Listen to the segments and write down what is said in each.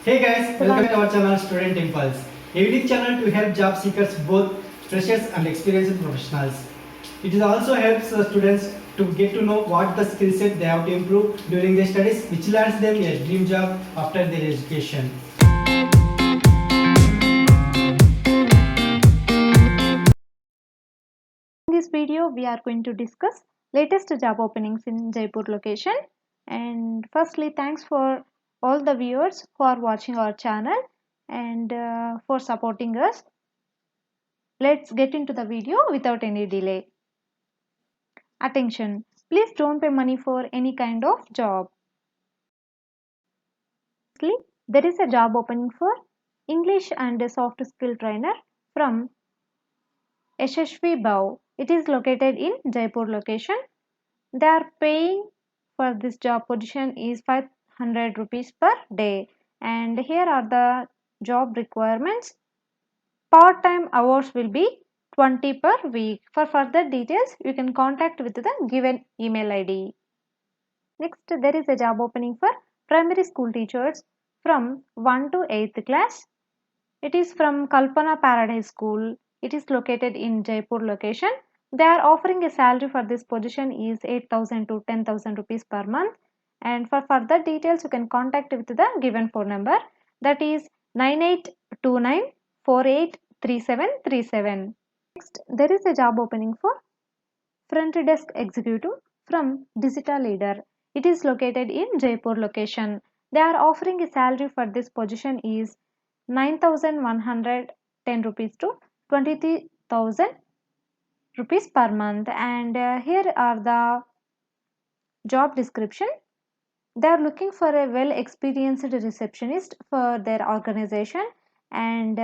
Hey guys, welcome to our channel Student Impulse, a unique channel to help job seekers, both freshers and experienced professionals. It also helps students to get to know what the skill set they have to improve during their studies, which lands them a dream job after their education. In this video, we are going to discuss latest job openings in Jaipur location. And firstly, thanks for all the viewers who are watching our channel and for supporting us. Let's get into the video without any delay. Attention, please don't pay money for any kind of job. Firstly, there is a job opening for English and a soft skill trainer from Yashashvi Bhav. It is located in Jaipur location. They are paying for this job position is 500 rupees per day, and here are the job requirements. Part-time hours will be 20 per week. For further details, you can contact with the given email ID. Next, there is a job opening for primary school teachers from 1 to 8th class. It is from Kalpana Paradise School. It is located in Jaipur location. They are offering a salary for this position is 8,000 to 10,000 rupees per month. And for further details, you can contact with the given phone number, that is 9829483737. Next, there is a job opening for front desk executive from Digital Leader. It is located in Jaipur location. They are offering a salary for this position is 9,110 rupees to 23,000 rupees per month. And here are the job description. They are looking for a well experienced receptionist for their organization, and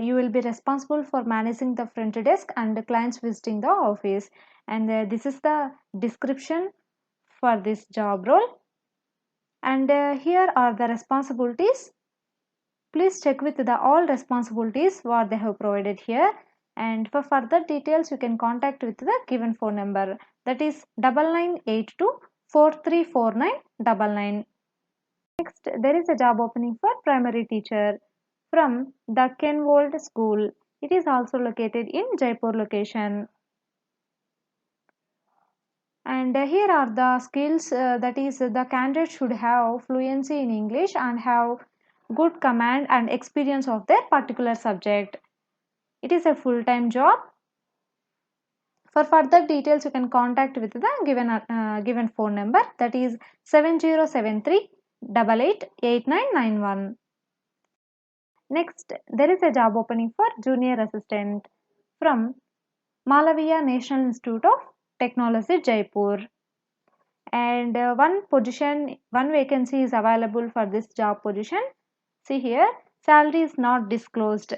you will be responsible for managing the front desk and the clients visiting the office. And this is the description for this job role. And here are the responsibilities. Please check with the all responsibilities what they have provided here. And for further details, you can contact with the given phone number, that is 9982434999. Next, there is a job opening for primary teacher from the Kenwold School. It is also located in Jaipur location. And here are the skills, that is the candidate should have fluency in English and have good command and experience of their particular subject. It is a full-time job. For further details, you can contact with the given phone number, that is 7073888991. Next, there is a job opening for junior assistant from Malaviya National Institute of Technology, Jaipur. And one vacancy is available for this job position. See here, salary is not disclosed.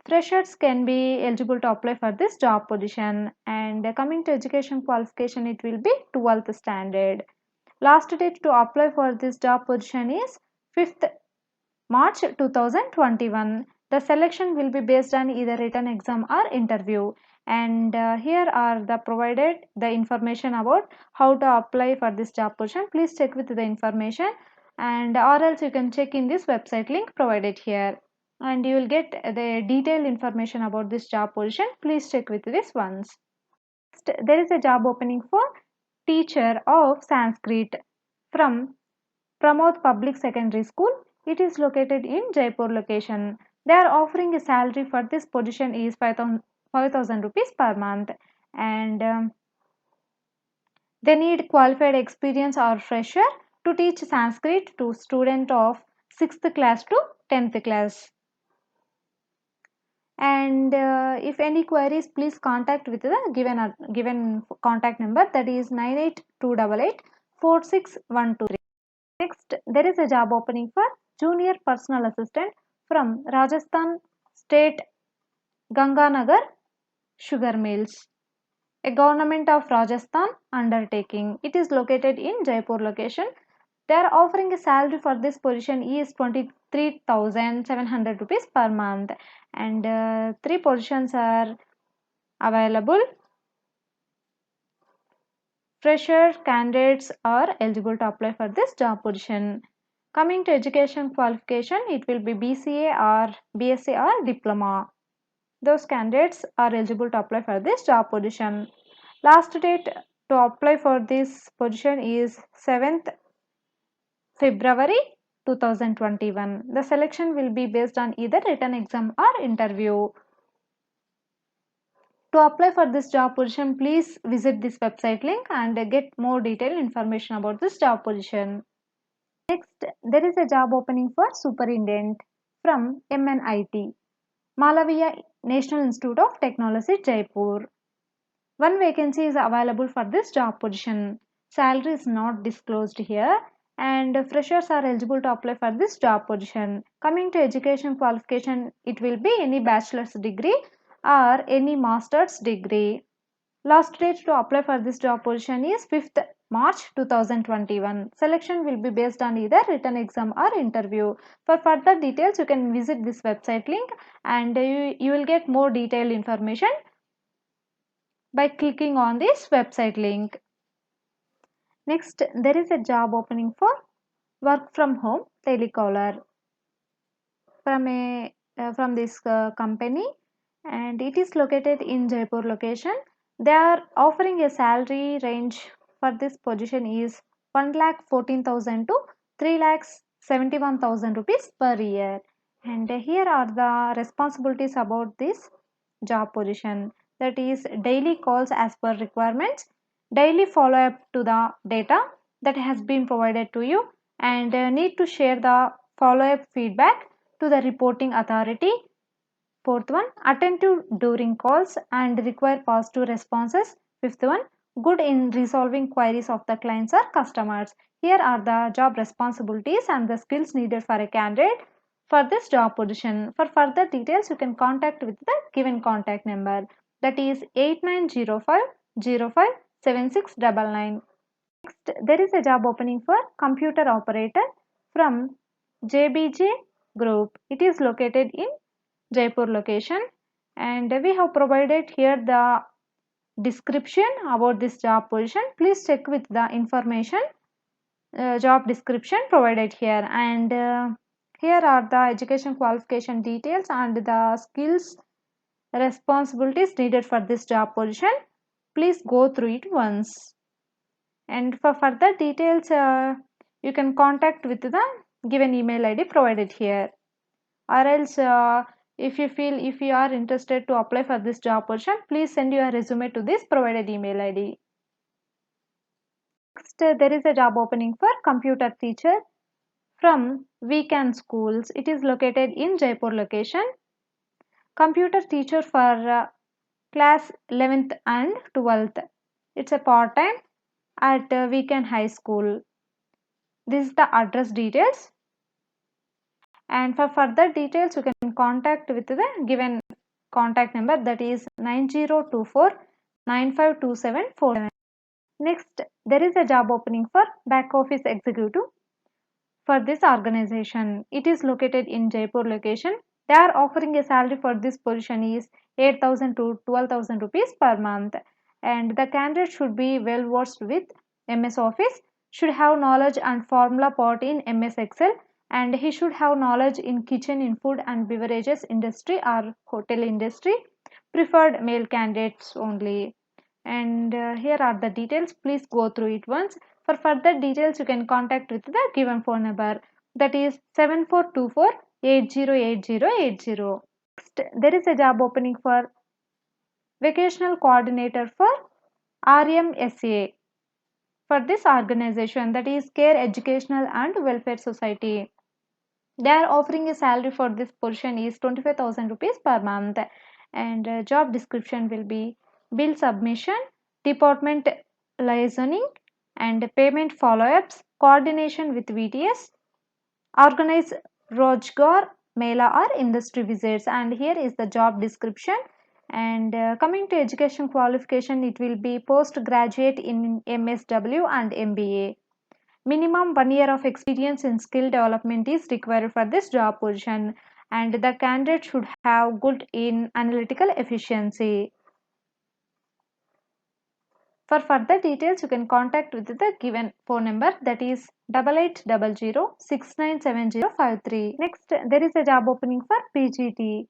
Freshers can be eligible to apply for this job position. And coming to education qualification, it will be 12th standard. Last date to apply for this job position is 5th March 2021. The selection will be based on either written exam or interview. And here are the provided the information about how to apply for this job position. Please check with the information, and or else you can check in this website link provided here, and you will get the detailed information about this job position. Please check with this once. Next, there is a job opening for teacher of Sanskrit from Pramod Public Secondary School. It is located in Jaipur location. They are offering a salary for this position is 5,000 rupees per month, and they need qualified experience or fresher to teach Sanskrit to student of 6th class to 10th class. And if any queries, please contact with the given contact number, that is 9828846123. Next, there is a job opening for junior personal assistant from Rajasthan State Ganganagar Sugar Mills, a government of Rajasthan undertaking. It is located in Jaipur location. They are offering a salary for this position is 23,700 rupees per month, and 3 positions are available. Fresher candidates are eligible to apply for this job position. Coming to education qualification, it will be BCA or BSc or diploma. Those candidates are eligible to apply for this job position. Last date to apply for this position is 7th February 2021. The selection will be based on either written exam or interview. To apply for this job position, please visit this website link and get more detailed information about this job position. Next, there is a job opening for superintendent from MNIT, Malaviya National Institute of Technology, Jaipur. One vacancy is available for this job position. Salary is not disclosed here, and freshers are eligible to apply for this job position. Coming to education qualification, it will be any bachelor's degree or any master's degree. Last date to apply for this job position is 5th March 2021. Selection will be based on either written exam or interview. For further details, you can visit this website link and you will get more detailed information by clicking on this website link. Next, there is a job opening for work from home telecaller from this company, and it is located in Jaipur location. They are offering a salary range for this position is 1,14,000 to 3,71,000 rupees per year. And here are the responsibilities about this job position, that is daily calls as per requirements, daily follow up to the data that has been provided to you, and need to share the follow up feedback to the reporting authority. Fourth one, attentive during calls and require positive responses. Fifth one, good in resolving queries of the clients or customers. Here are the job responsibilities and the skills needed for a candidate for this job position. For further details, you can contact with the given contact number, that is 8905057699. Next, there is a job opening for computer operator from JBJ Group. It is located in Jaipur location, and we have provided here the description about this job position. Please check with the information job description provided here, and here are the education qualification details and the skills responsibilities needed for this job position. Please go through it once, and for further details you can contact with the given email ID provided here, or else if you are interested to apply for this job position, please send your resume to this provided email ID. Next, there is a job opening for computer teacher from Weekend Schools. It is located in Jaipur location. Computer teacher for class 11th and 12th. It's a part-time at Weekend High School. This is the address details, and for further details you can contact with the given contact number, that is 9024952747. Next, there is a job opening for back office executive for this organization. It is located in Jaipur location. They are offering a salary for this position is 8,000 to 12,000 rupees per month, and the candidate should be well versed with MS Office, should have knowledge and formula part in MS Excel, and he should have knowledge in kitchen in food and beverages industry or hotel industry. Preferred male candidates only. And here are the details. Please go through it once. For further details, you can contact with the given phone number, that is 7424808080. Next, there is a job opening for vocational coordinator for RMSA for this organization, that is Care Educational and Welfare Society. They are offering a salary for this position is 25,000 rupees per month, and job description will be bill submission, department liaising and payment follow-ups, coordination with VTS, organize Rojgar Mela or industry visits, and here is the job description. And coming to education qualification, it will be postgraduate in MSW and MBA. Minimum 1 year of experience in skill development is required for this job position, and the candidate should have good in analytical efficiency. For further details, you can contact with the given phone number, that is 8800 697053. Next, there is a job opening for PGT.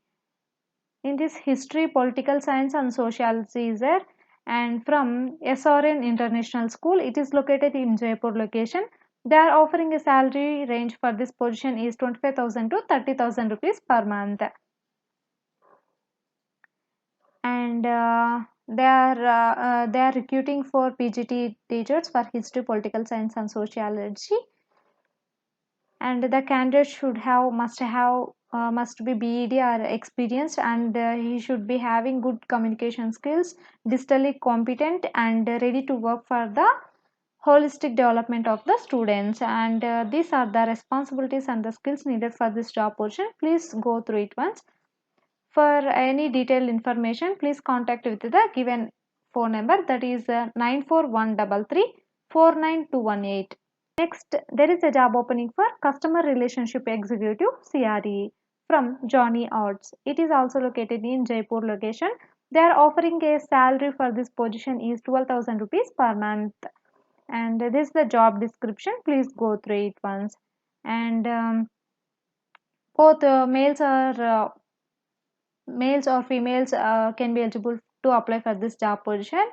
In this, history, political science and sociology is there, and from SRN International School. It is located in Jaipur location. They are offering a salary range for this position is 25,000 to 30,000 rupees per month. And they are recruiting for PGT teachers for history, political science and sociology. And the candidate must be BEd or experienced, and he should be having good communication skills, digitally competent, and ready to work for the holistic development of the students. And these are the responsibilities and the skills needed for this job position. Please go through it once. For any detailed information, please contact with the given phone number, that is 94133 Next, there is a job opening for Customer Relationship Executive CRE from Johnny Arts. It is also located in Jaipur location. They are offering a salary for this position is 12,000 rupees per month. And this is the job description. Please go through it once. And both males or females can be eligible to apply for this job position.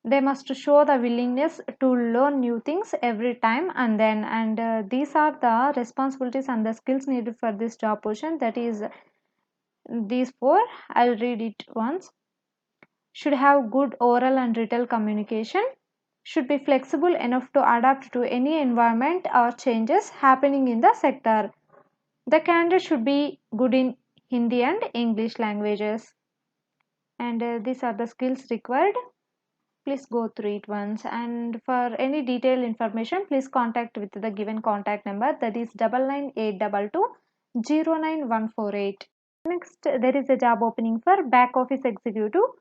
They must show the willingness to learn new things every time and then. And these are the responsibilities and the skills needed for this job position, that is these four. I'll read it once. Should have good oral and written communication, should be flexible enough to adapt to any environment or changes happening in the sector. The candidate should be good in Hindi and English languages. And these are the skills required. Please go through it once. And for any detailed information, please contact with the given contact number, that is 9982209148. Next, there is a job opening for back office executive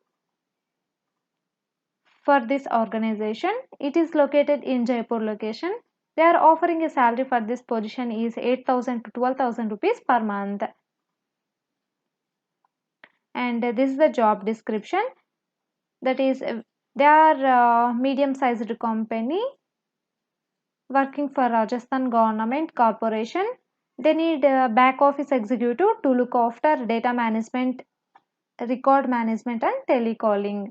for this organization. It is located in Jaipur location. They are offering a salary for this position is 8,000 to 12,000 rupees per month. And this is the job description, that is they are a medium sized company working for Rajasthan government corporation. They need a back office executive to look after data management, record management and telecalling.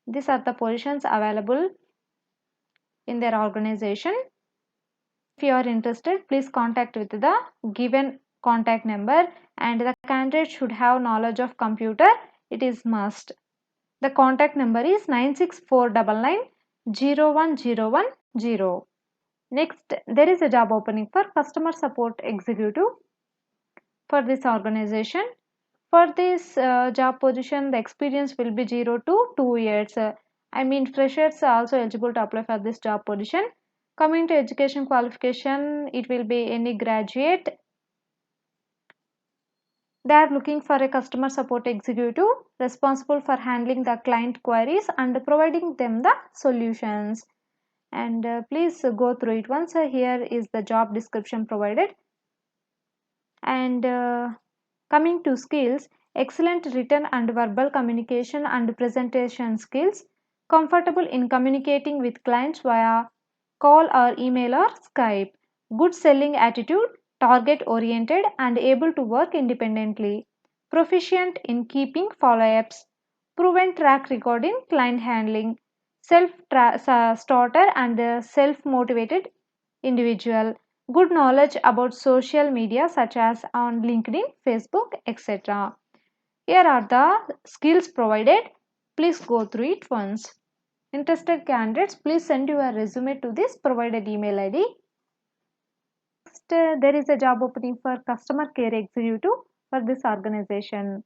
These are the positions available in their organization. If you are interested, please contact with the given contact number, and the candidate should have knowledge of computer. It is must. The contact number is 96499 Next, there is a job opening for customer support executive for this organization. For this job position, the experience will be 0 to 2 years. I mean, freshers are also eligible to apply for this job position. Coming to education qualification, it will be any graduate. They are looking for a customer support executive responsible for handling the client queries and providing them the solutions. And please go through it once. Here is the job description provided. And coming to skills, excellent written and verbal communication and presentation skills, comfortable in communicating with clients via call or email or Skype, good selling attitude, target oriented and able to work independently, proficient in keeping follow-ups, proven track record in client handling, self-starter and self-motivated individual, good knowledge about social media such as on LinkedIn, Facebook, etc. Here are the skills provided. Please go through it once. Interested candidates, please send your resume to this provided email ID. Next, there is a job opening for customer care executive for this organization.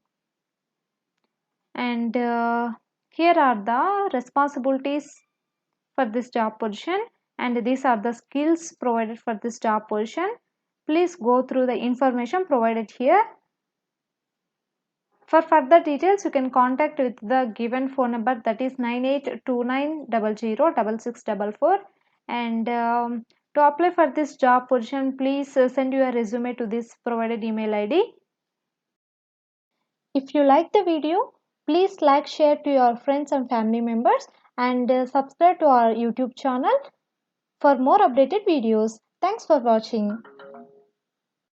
And here are the responsibilities for this job position, and these are the skills provided for this job position. Please go through the information provided here. For further details, you can contact with the given phone number, that is 9829006644. And to apply for this job position, please send your resume to this provided email ID. If you like the video, please like, share to your friends and family members, and subscribe to our YouTube channel for more updated videos. Thanks for watching.